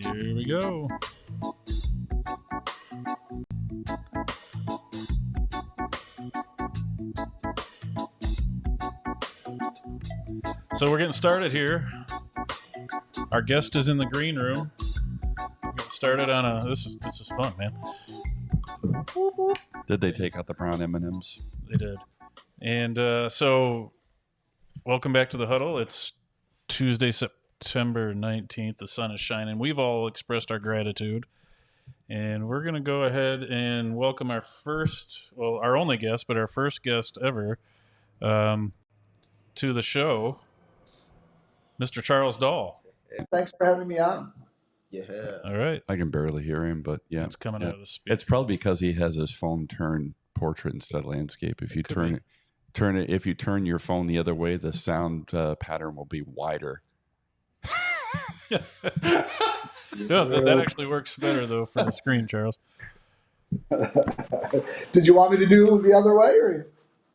Here we go. So we're getting started here. Our guest is in the green room. Get started on a. This is fun, man. Did they take out the brown M&Ms? They did. And so, welcome back to the Huddle. It's Tuesday, September 19th. The sun is shining. We've all expressed our gratitude. And we're going to go ahead and welcome our only guest, but our first guest ever to the show, Mr. Charles Dahl. Thanks for having me on. Yeah. All right. I can barely hear him, but yeah. It's coming out of the speaker. It's probably because he has his phone turned portrait instead of landscape. If you if you turn your phone the other way, the sound pattern will be wider. No, that actually works better though for the screen, Charles. Did you want me to do the other way, or?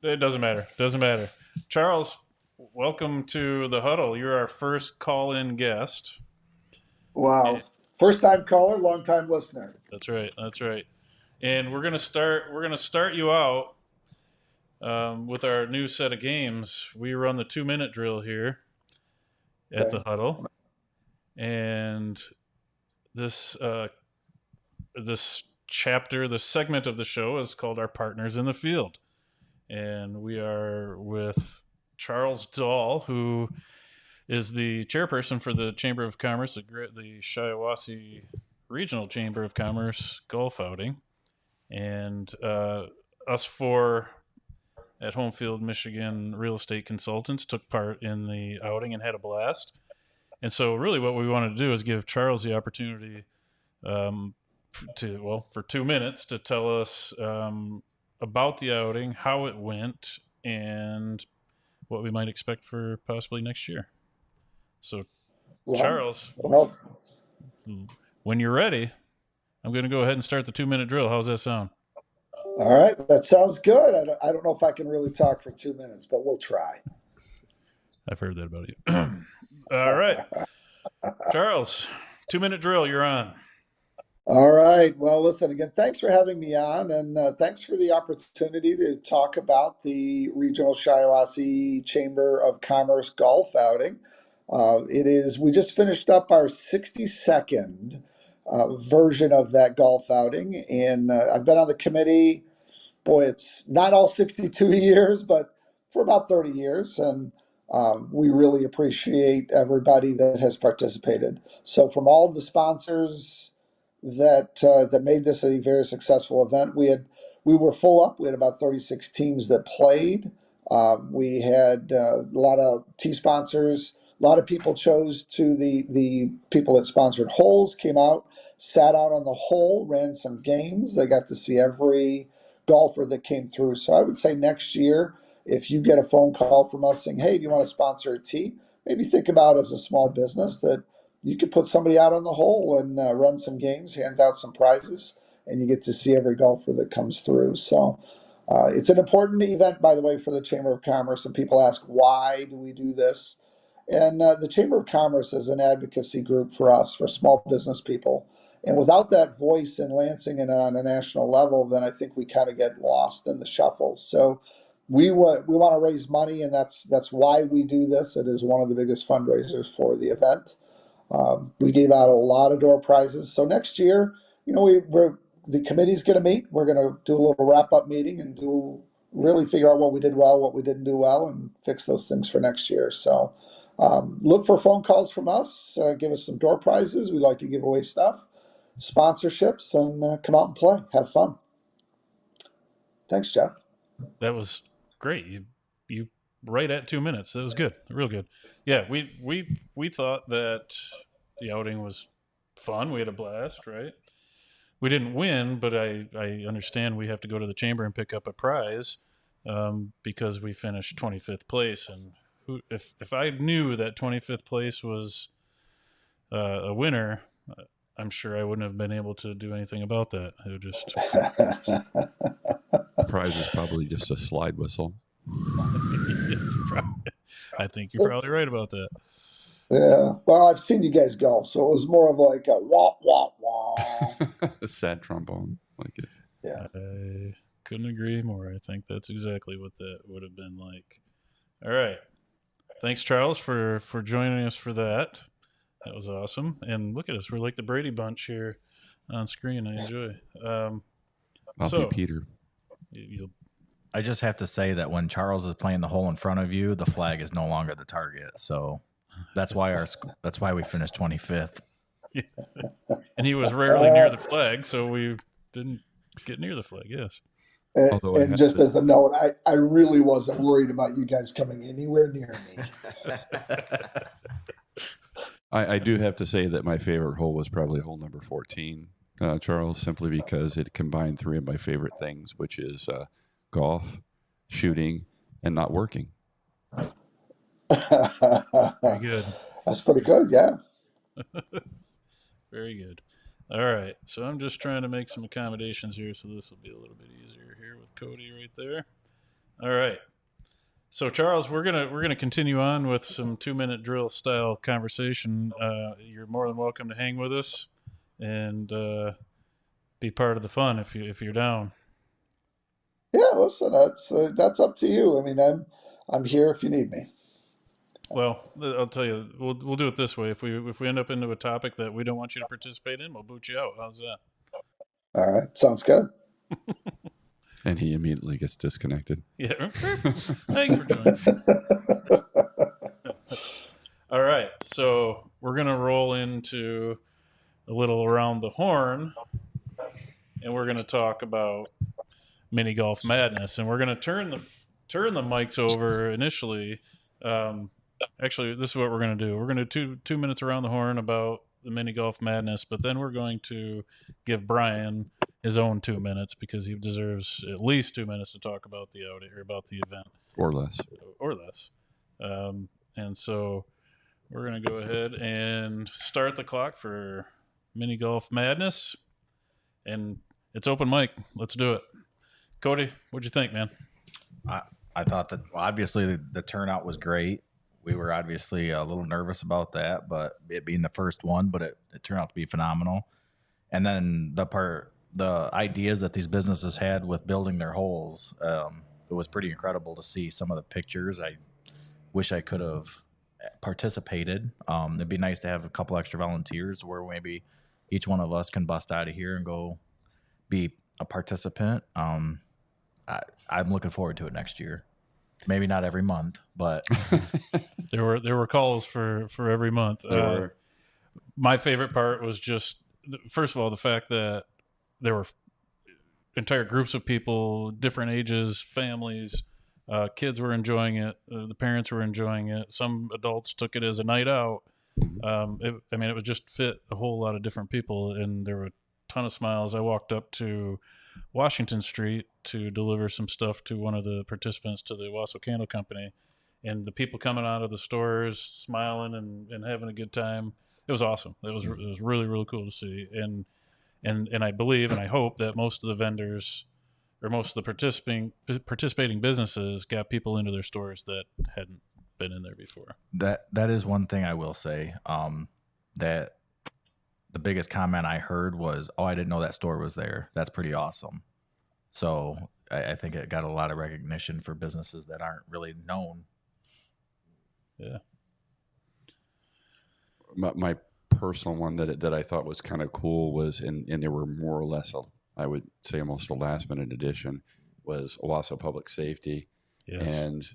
It doesn't matter. Doesn't matter. Charles, welcome to the Huddle. You're our first call-in guest. Wow. First time caller, long time listener. That's right. That's right. And we're gonna start you out with our new set of games. We run the 2-minute drill here at the Huddle, and this segment of the show is called Our Partners in the Field, and we are with Charles Dahl, who is the chairperson for the Chamber of Commerce, the Shiawassee Regional Chamber of Commerce golf outing. And us four at Homefield, Michigan real estate consultants took part in the outing and had a blast. And so really what we wanted to do is give Charles the opportunity for 2 minutes to tell us about the outing, how it went, and what we might expect for possibly next year. So, Charles, when you're ready, I'm going to go ahead and start the 2-minute drill. How's that sound? All right, that sounds good. I don't know if I can really talk for 2 minutes, but we'll try. I've heard that about you. All right, Charles, 2-minute drill. You're on. All right. Well, listen, again, thanks for having me on, and thanks for the opportunity to talk about the Regional Shiawassee Chamber of Commerce golf outing. We just finished up our 62nd version of that golf outing, and I've been on the committee, it's not all 62 years, but for about 30 years, and we really appreciate everybody that has participated. So from all of the sponsors that made this a very successful event, we were full up. We had about 36 teams that played. We had a lot of tee sponsors. A lot of people chose to the people that sponsored holes came out, sat out on the hole, ran some games. They got to see every golfer that came through. So I would say next year, if you get a phone call from us saying, hey, do you want to sponsor a tee? Maybe think about as a small business that you could put somebody out on the hole and run some games, hand out some prizes, and you get to see every golfer that comes through. So it's an important event, by the way, for the Chamber of Commerce. And people ask, why do we do this? And the Chamber of Commerce is an advocacy group for us, for small business people. And without that voice in Lansing and on a national level, then I think we kind of get lost in the shuffle. So we want to raise money, and that's why we do this. It is one of the biggest fundraisers for the event. We gave out a lot of door prizes. So next year, the committee's going to meet. We're going to do a little wrap-up meeting and really figure out what we did well, what we didn't do well, and fix those things for next year. So look for phone calls from us. Give us some door prizes. We like to give away stuff, sponsorships, and come out and play. Have fun. Thanks, Jeff. That was great. You right at 2 minutes. That was good. Real good. Yeah, we thought that the outing was fun. We had a blast, right? We didn't win, but I understand we have to go to the chamber and pick up a prize because we finished 25th place. And if I knew that 25th place was a winner, I'm sure I wouldn't have been able to do anything about that. It would just the prize is probably just a slide whistle. I think you're probably right about that. Yeah. Well, I've seen you guys golf, so it was more of like a wah wah wah. A sad trombone, like it. Yeah. I couldn't agree more. I think that's exactly what that would have been like. All right. Thanks, Charles, for joining us for that. That was awesome. And look at us. We're like the Brady Bunch here on screen. I enjoy. I'll be Peter. You'll I just have to say that when Charles is playing the hole in front of you, the flag is no longer the target. So that's why we finished 25th. And he was rarely near the flag, so we didn't get near the flag. Yes. And just as a note, I really wasn't worried about you guys coming anywhere near me. I do have to say that my favorite hole was probably hole number 14, Charles, simply because it combined three of my favorite things, which is golf, shooting, and not working. Very good. That's pretty good, yeah. Very good. All right, so I'm just trying to make some accommodations here, so this will be a little bit easier here with Cody right there. All right. So Charles, we're gonna continue on with some 2-minute drill style conversation. You're more than welcome to hang with us and be part of the fun if you're down. Yeah, listen, that's up to you. I mean, I'm here if you need me. Well, I'll tell you, we'll do it this way. If we end up into a topic that we don't want you to participate in, we'll boot you out. How's that? All right, sounds good. And he immediately gets disconnected. Yeah. Thanks for joining. All right. So we're going to roll into a little around the horn, and we're going to talk about mini golf madness. And we're going to turn the mics over initially. Actually, this is what we're going to do. We're going to do 2 minutes around the horn about the mini golf madness, but then we're going to give Brian his own 2 minutes because he deserves at least 2 minutes to talk about the outing or about the event, or less. And so we're going to go ahead and start the clock for mini golf madness, and it's open mic. Let's do it. Cody, what'd you think, man? I thought that obviously the turnout was great. We were obviously a little nervous about that, but it being the first one, but it turned out to be phenomenal. And then the ideas that these businesses had with building their holes, it was pretty incredible to see some of the pictures. I wish I could have participated. It'd be nice to have a couple extra volunteers where maybe each one of us can bust out of here and go be a participant. I'm looking forward to it next year. Maybe not every month, but there were calls for every month. My favorite part was just, first of all, the fact that there were entire groups of people, different ages, families, kids were enjoying it. The parents were enjoying it. Some adults took it as a night out. It was just fit a whole lot of different people, and there were a ton of smiles. I walked up to Washington Street to deliver some stuff to one of the participants to the Owosso Candle Company, and the people coming out of the stores smiling and having a good time. It was awesome. It was really, really cool to see. And I believe and I hope that most of the vendors or most of the participating businesses got people into their stores that hadn't been in there before. That is one thing I will say. That the biggest comment I heard was, "Oh, I didn't know that store was there." That's pretty awesome. So I think it got a lot of recognition for businesses that aren't really known. Yeah. My personal one that I thought was kind of cool was, and there were more or less, I would say almost a last minute addition, was Owosso Public Safety. Yes. And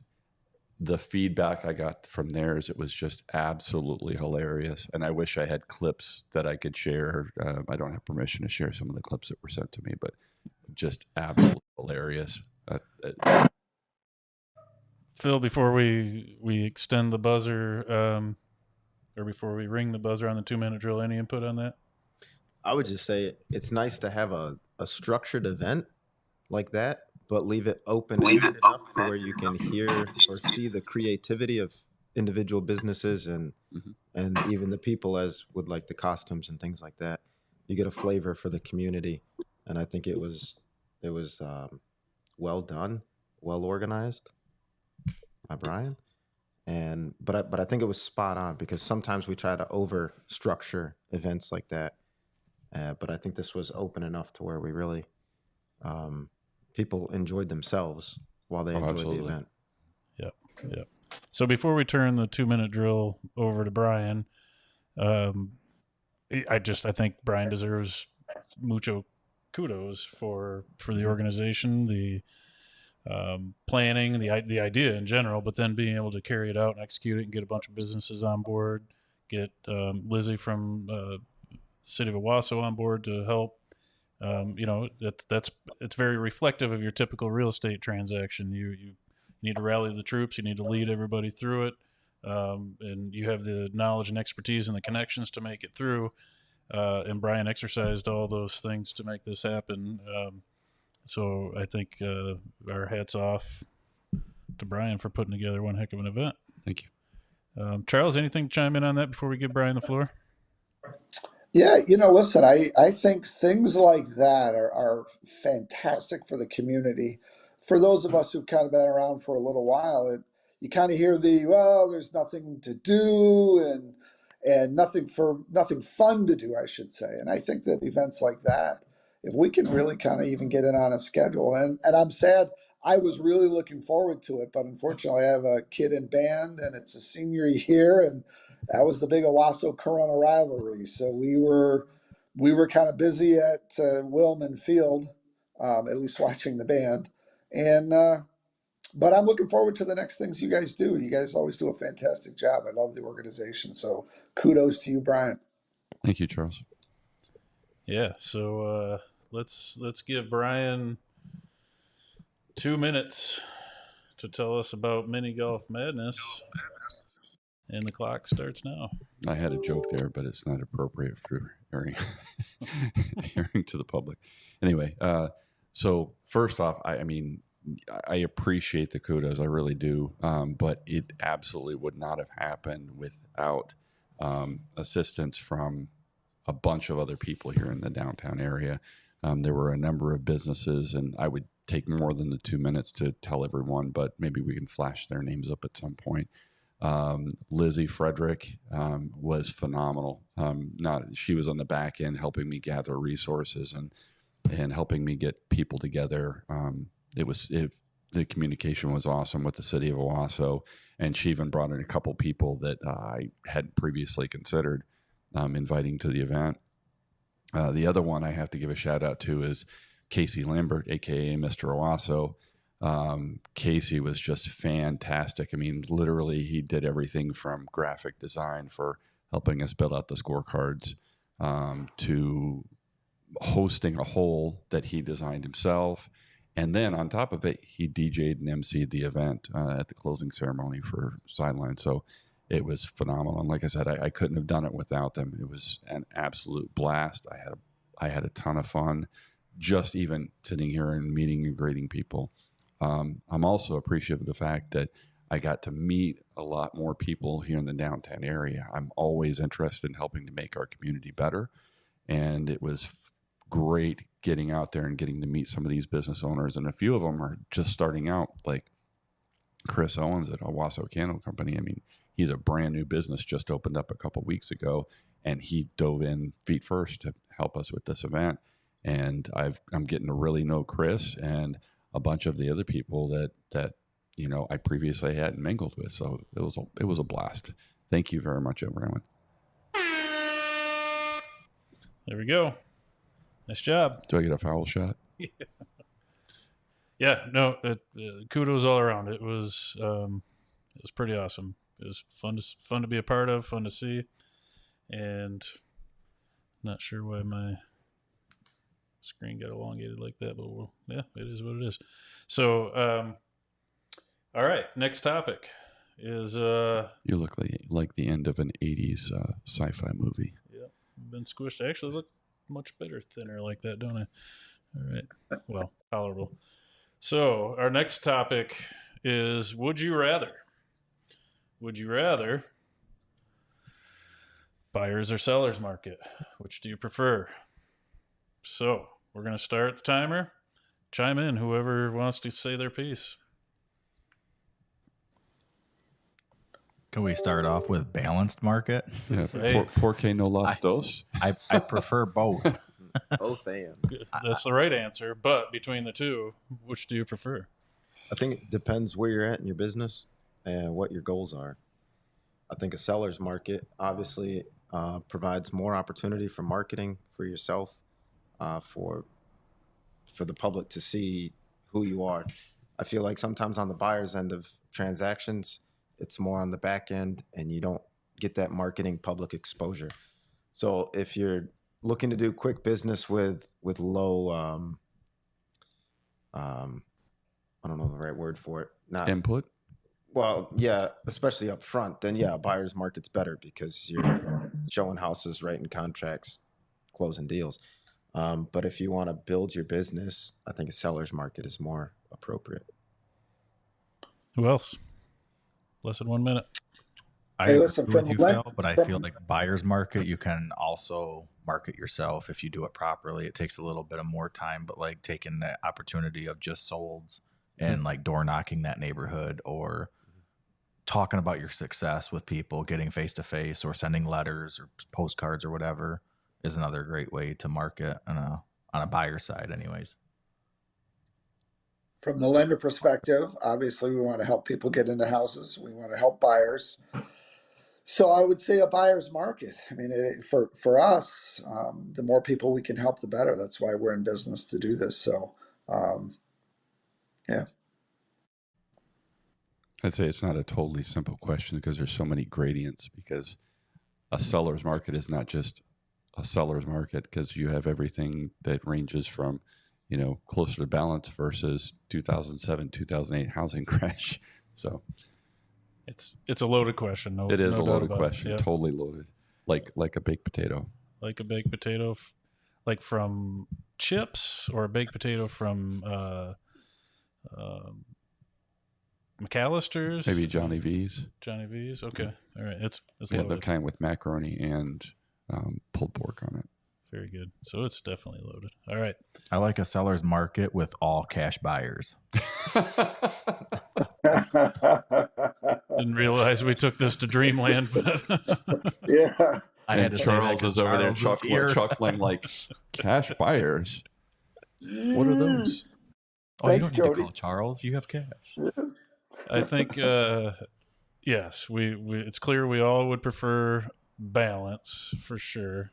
the feedback I got from theirs, it was just absolutely hilarious. And I wish I had clips that I could share. I don't have permission to share some of the clips that were sent to me, but just absolutely hilarious. Phil, before we extend the buzzer, or before we ring the buzzer on the 2-minute drill, any input on that? I would just say it's nice to have a structured event like that, but leave it open-ended enough to where you can hear or see the creativity of individual businesses and even the people, as with like the costumes and things like that. You get a flavor for the community, and I think it was well done, well organized by Brian, But I think it was spot on, because sometimes we try to over structure events like that. But I think this was open enough to where we really people enjoyed themselves while they Oh, enjoyed the absolutely. event. Yep. Yep. So before we turn the 2-minute drill over to Brian, um, I think Brian deserves mucho kudos for the organization, the planning, the idea in general, but then being able to carry it out and execute it and get a bunch of businesses on board, get Lizzie from the city of Owosso on board to help. It's very reflective of your typical real estate transaction. You need to rally the troops. You need to lead everybody through it, and you have the knowledge and expertise and the connections to make it through. And Brian exercised all those things to make this happen. So I think our hats off to Brian for putting together one heck of an event. Thank you. Charles, anything to chime in on that before we give Brian the floor? Yeah, listen, I think things like that are fantastic for the community. For those of us who've kind of been around for a little while, you kind of hear well, there's nothing to do and nothing fun to do, I should say. And I think that events like that, if we can really kind of even get it on a schedule, and I'm sad, I was really looking forward to it, but unfortunately I have a kid in band and it's a senior year, and that was the big Owosso Corona rivalry. So we were kind of busy at Wilman Field, at least watching the band. And but I'm looking forward to the next things you guys do. You guys always do a fantastic job. I love the organization. So kudos to you, Brian. Thank you, Charles. Yeah. So let's give Brian 2 minutes to tell us about Mini Golf Madness. And the clock starts now. I had a joke there, but it's not appropriate for airing to the public. Anyway, so first off, I appreciate the kudos. I really do. But it absolutely would not have happened without assistance from a bunch of other people here in the downtown area. There were a number of businesses, and I would take more than the 2 minutes to tell everyone, but maybe we can flash their names up at some point. Lizzie Frederick was phenomenal. She was on the back end helping me gather resources and helping me get people together. The communication was awesome with the city of Owosso, and she even brought in a couple people that I hadn't previously considered inviting to the event. The other one I have to give a shout out to is Casey Lambert, aka Mr. Owosso. Casey was just fantastic. I mean, literally, he did everything from graphic design for helping us build out the scorecards to hosting a hole that he designed himself. And then on top of it, he DJ'd and emceed the event at the closing ceremony for Sideline. So it was phenomenal. And like I said, I couldn't have done it without them. It was an absolute blast. I had a ton of fun just even sitting here and meeting and greeting people. I'm also appreciative of the fact that I got to meet a lot more people here in the downtown area. I'm always interested in helping to make our community better. And it was great getting out there and getting to meet some of these business owners. And a few of them are just starting out, like Chris Owens at Owosso Candle Company. I mean, he's a brand new business, just opened up a couple of weeks ago, and he dove in feet first to help us with this event. And I'm getting to really know Chris and a bunch of the other people that I previously hadn't mingled with. So it was a blast. Thank you very much, everyone. There we go. Nice job. Do I get a foul shot? Yeah. No. Kudos all around. It was pretty awesome. It was fun to be a part of, fun to see, and not sure why my screen got elongated like that, but it is what it is. So, all right, next topic is you look like the end of an 80s sci-fi movie. Yeah, been squished. I actually look much better thinner like that, don't I? All right, well, tolerable. So our next topic is: would you rather buyers or sellers market? Which do you prefer? So we're going to start the timer. Chime in, whoever wants to say their piece. Can we start off with balanced market? Yeah, Hey. porque no las dos. I prefer both. Both and. That's the right answer. But between the two, which do you prefer? I think it depends where you're at in your business and what your goals are. I think a seller's market obviously provides more opportunity for marketing for yourself, for the public to see who you are. I feel like sometimes on the buyer's end of transactions, it's more on the back end, and you don't get that marketing public exposure. So if you're looking to do quick business with low, I don't know the right word for it. Not Input. well, yeah, especially up front. Then yeah, a buyer's market's better because you're showing houses, writing contracts, closing deals. But if you want to build your business, I think a seller's market is more appropriate. Who else? Less than 1 minute. I Hey, agree listen, with you, from Phil, but I feel like buyer's market, you can also market yourself if you do it properly. It takes a little bit of more time, but like taking the opportunity of just solds and like door knocking that neighborhood, or talking about your success with people, getting face to face, or sending letters or postcards or whatever, is another great way to market on a buyer side, anyways. From the lender perspective, obviously we want to help people get into houses. We want to help buyers. So I would say a buyer's market. I mean, for us, the more people we can help, the better. That's why we're in business to do this. So, yeah. I'd say it's not a totally simple question because there's so many gradients, because a seller's market is not just a seller's market, because you have everything that ranges from, closer to balance versus 2007, 2008 housing crash. So It's a loaded question. it is no a doubt loaded about it. question, Yeah. totally loaded, like a baked potato. Like a baked potato, like from chips, or a baked potato from McAllister's? Maybe Johnny V's. Johnny V's? Okay. All right. It's Yeah, loaded. the kind with macaroni and pulled pork on it. Very good. So it's definitely loaded. All right. I like a seller's market with all cash buyers. Didn't realize we took this to dreamland, but Yeah. I had And to say Charles that 'cause is over there Charles is here. chuckling like, cash buyers? What are those? Oh, Thanks, you don't need Jody. to call Charles. You have cash. I think yes, we it's clear we all would prefer balance for sure.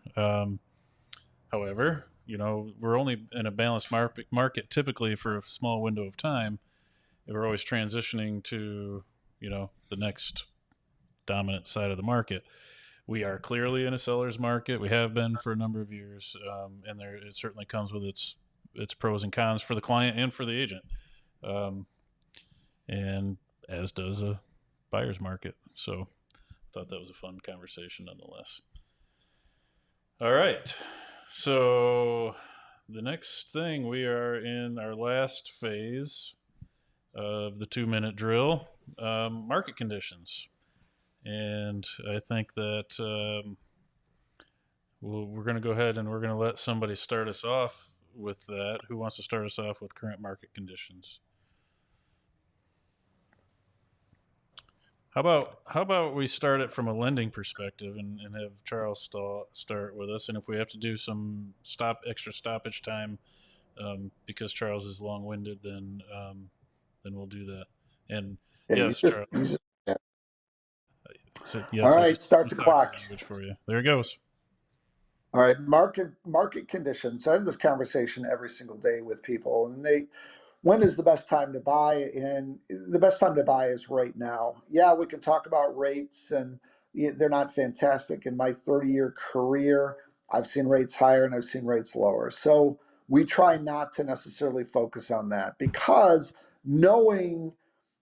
However, we're only in a balanced market typically for a small window of time. We're always transitioning to the next dominant side of the market. We are clearly in a seller's market. We have been for a number of years, and it certainly comes with its pros and cons for the client and for the agent, and as does a buyer's market. So I thought that was a fun conversation nonetheless. All right. So the next thing, we are in our last phase of the 2-minute drill, market conditions. And I think that we're going to go ahead and we're going to let somebody start us off with that. Who wants to start us off with current market conditions? How about we start it from a lending perspective and have Charles start with us, and if we have to do some extra stoppage time because Charles is long-winded, then we'll do that. And yes, Charles. Yeah. So, yes, All right, start the clock. For you. There it goes. All right, market conditions. I have this conversation every single day with people, and when is the best time to buy? And the best time to buy is right now. Yeah, we can talk about rates, and they're not fantastic. In my 30-year career, I've seen rates higher and I've seen rates lower. So we try not to necessarily focus on that, because knowing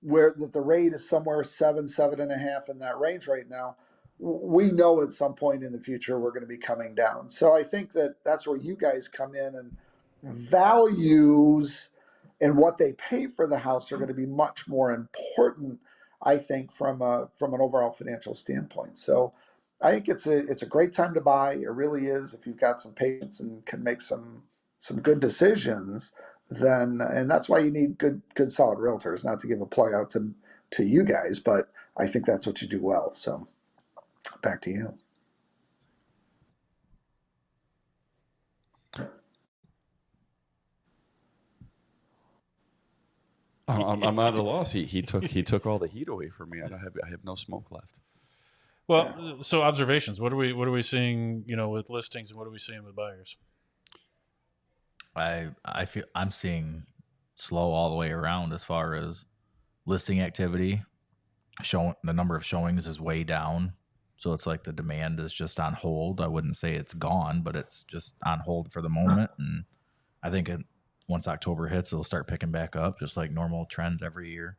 that the rate is somewhere 7.5 in that range right now, we know at some point in the future we're going to be coming down. So I think that's where you guys come in, and values and what they pay for the house are going to be much more important, I think, from an overall financial standpoint. So I think it's a great time to buy. It really is. If you've got some patience and can make some good decisions, then, and that's why you need good solid realtors. Not to give a plug out to you guys, but I think that's what you do well. So back to you. I'm at a loss. He took all the heat away from me. I have no smoke left. Well, so observations. What are we seeing? With listings, and what are we seeing with buyers? I feel I'm seeing slow all the way around as far as listing activity. The number of showings is way down, so it's like the demand is just on hold. I wouldn't say it's gone, but it's just on hold for the moment. And I think once October hits, it'll start picking back up, just like normal trends every year.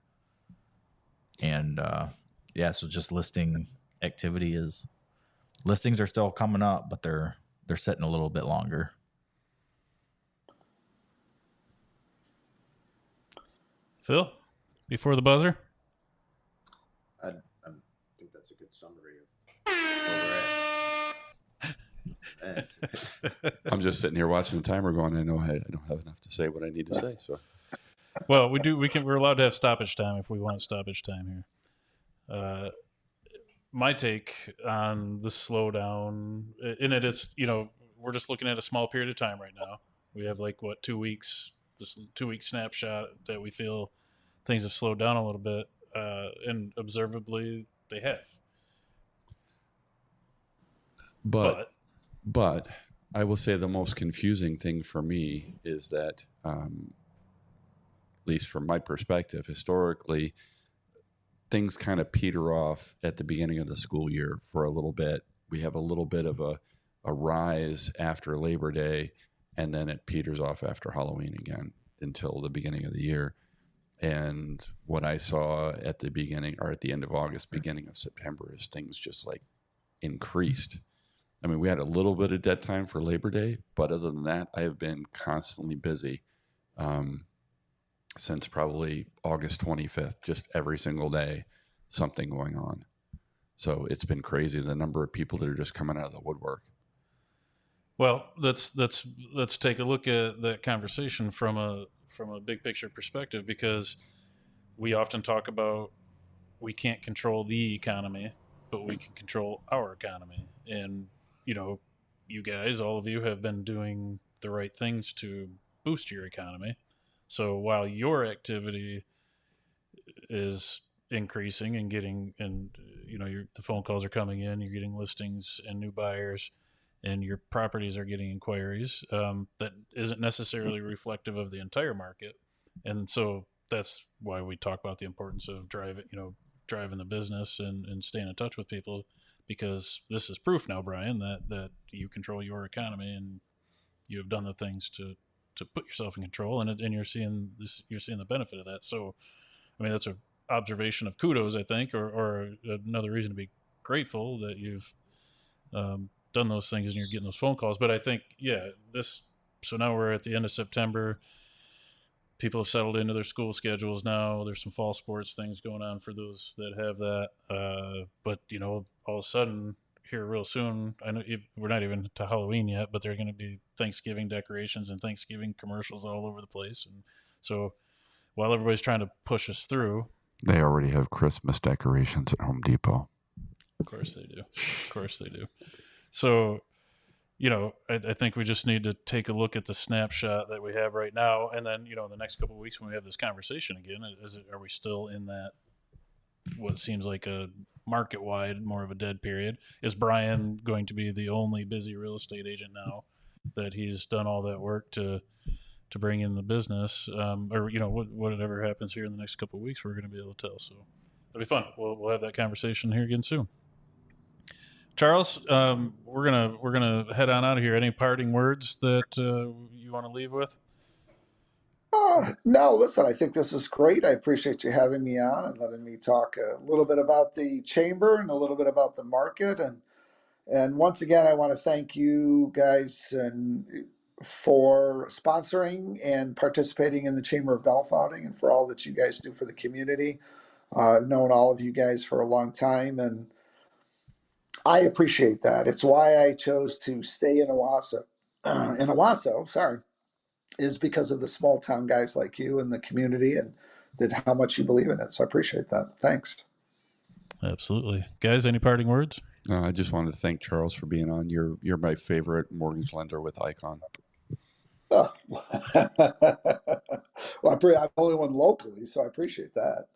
And so just listing activity listings are still coming up, but they're sitting a little bit longer. Phil, before the buzzer. I think that's a good summary of where we're at. I'm just sitting here watching the timer, going, I know I don't have enough to say what I need to say. So, well, we're allowed to have stoppage time if we want stoppage time here. My take on the slowdown in it is, we're just looking at a small period of time right now. We have 2 weeks, this 2-week snapshot that we feel things have slowed down a little bit, and observably they have. But I will say the most confusing thing for me is that, at least from my perspective, historically, things kind of peter off at the beginning of the school year for a little bit. We have a little bit of a rise after Labor Day, and then it peters off after Halloween again until the beginning of the year. And what I saw at the beginning or at the end of August, beginning of September, is things just increased. I mean, we had a little bit of dead time for Labor Day, but other than that, I have been constantly busy since probably August 25th, just every single day, something going on. So it's been crazy, the number of people that are just coming out of the woodwork. Well, let's take a look at that conversation from a big picture perspective, because we often talk about we can't control the economy, but we can control our economy. And, you guys, all of you, have been doing the right things to boost your economy. So while your activity is increasing and the phone calls are coming in, you're getting listings and new buyers, and your properties are getting inquiries, that isn't necessarily reflective of the entire market. And so that's why we talk about the importance of driving the business and staying in touch with people, because this is proof now, Brian, that you control your economy and you have done the things to put yourself in control, and you're seeing the benefit of that. So, I mean, that's an observation of kudos, I think, or another reason to be grateful that you've done those things and you're getting those phone calls. But I think, so now we're at the end of September. People have settled into their school schedules now. There's some fall sports things going on for those that have that. But, all of a sudden, here real soon, I know we're not even to Halloween yet, but there are going to be Thanksgiving decorations and Thanksgiving commercials all over the place. And so while everybody's trying to push us through, they already have Christmas decorations at Home Depot. Of course they do. So, I think we just need to take a look at the snapshot that we have right now. And then, in the next couple of weeks when we have this conversation again, are we still in that, what seems like a market-wide, more of a dead period? Is Brian going to be the only busy real estate agent now that he's done all that work to bring in the business? Or, whatever happens here in the next couple of weeks, we're going to be able to tell. So it'll be fun. We'll have that conversation here again soon. Charles, we're gonna head on out of here. Any parting words that you want to leave with? No, listen, I think this is great. I appreciate you having me on and letting me talk a little bit about the chamber and a little bit about the market. And once again, I want to thank you guys for sponsoring and participating in the Chamber of Golf Outing, and for all that you guys do for the community. I've known all of you guys for a long time, and I appreciate that. It's why I chose to stay in Owosso. Is because of the small town guys like you and the community, and how much you believe in it. So I appreciate that. Thanks. Absolutely. Guys, any parting words? No, I just wanted to thank Charles for being on. You're my favorite mortgage lender with Icon. Oh. Well, I'm the only one locally, so I appreciate that.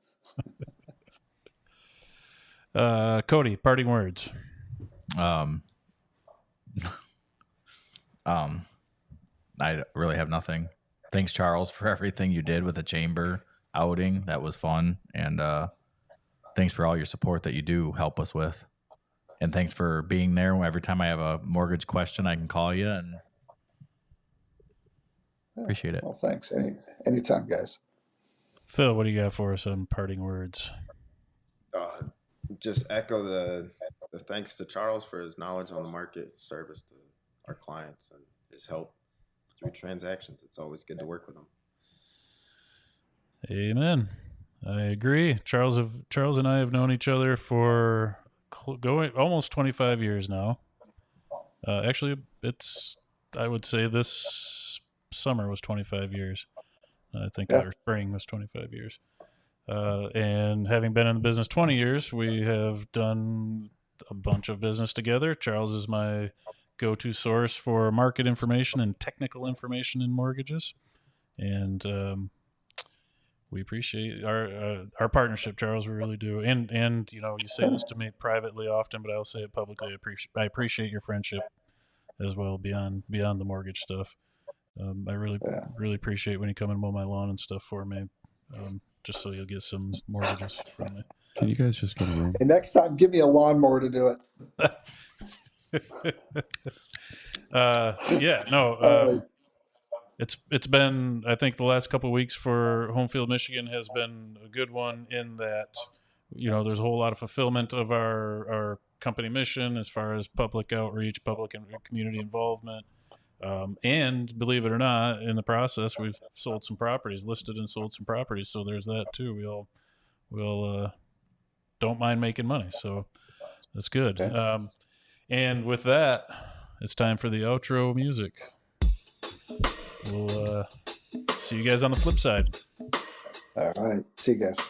Cody, parting words. I really have nothing. Thanks, Charles, for everything you did with the chamber outing. That was fun. And thanks for all your support that you do help us with. And thanks for being there. Every time I have a mortgage question, I can call you, and appreciate it. Well, thanks. Anytime, guys. Phil, what do you got for us on parting words? Just echo the thanks to Charles for his knowledge on the market, service to our clients, and his help through transactions. It's always good to work with him. Amen. I agree. Charles and I have known each other for going almost 25 years now. Actually, I would say this summer was 25 years. I think our spring was 25 years. And having been in the business 20 years, we have done a bunch of business together. Charles is my go-to source for market information and technical information in mortgages. And we appreciate our partnership, Charles. We really do. And you know, you say this to me privately often, but I'll say it publicly. I appreciate your friendship as well beyond the mortgage stuff. I really appreciate when you come and mow my lawn and stuff for me, just so you'll get some mortgages from me. Can you guys just get a room? And next time, give me a lawnmower to do it. It's been, I think the last couple of weeks for Homefield, Michigan has been a good one in that, you know, there's a whole lot of fulfillment of our company mission as far as public outreach, public and community involvement. And believe it or not, in the process, we've sold some properties, listed and sold some properties. So there's that too. We'll don't mind making money. So that's good. Okay. And with that, it's time for the outro music. We'll see you guys on the flip side. All right. See you guys.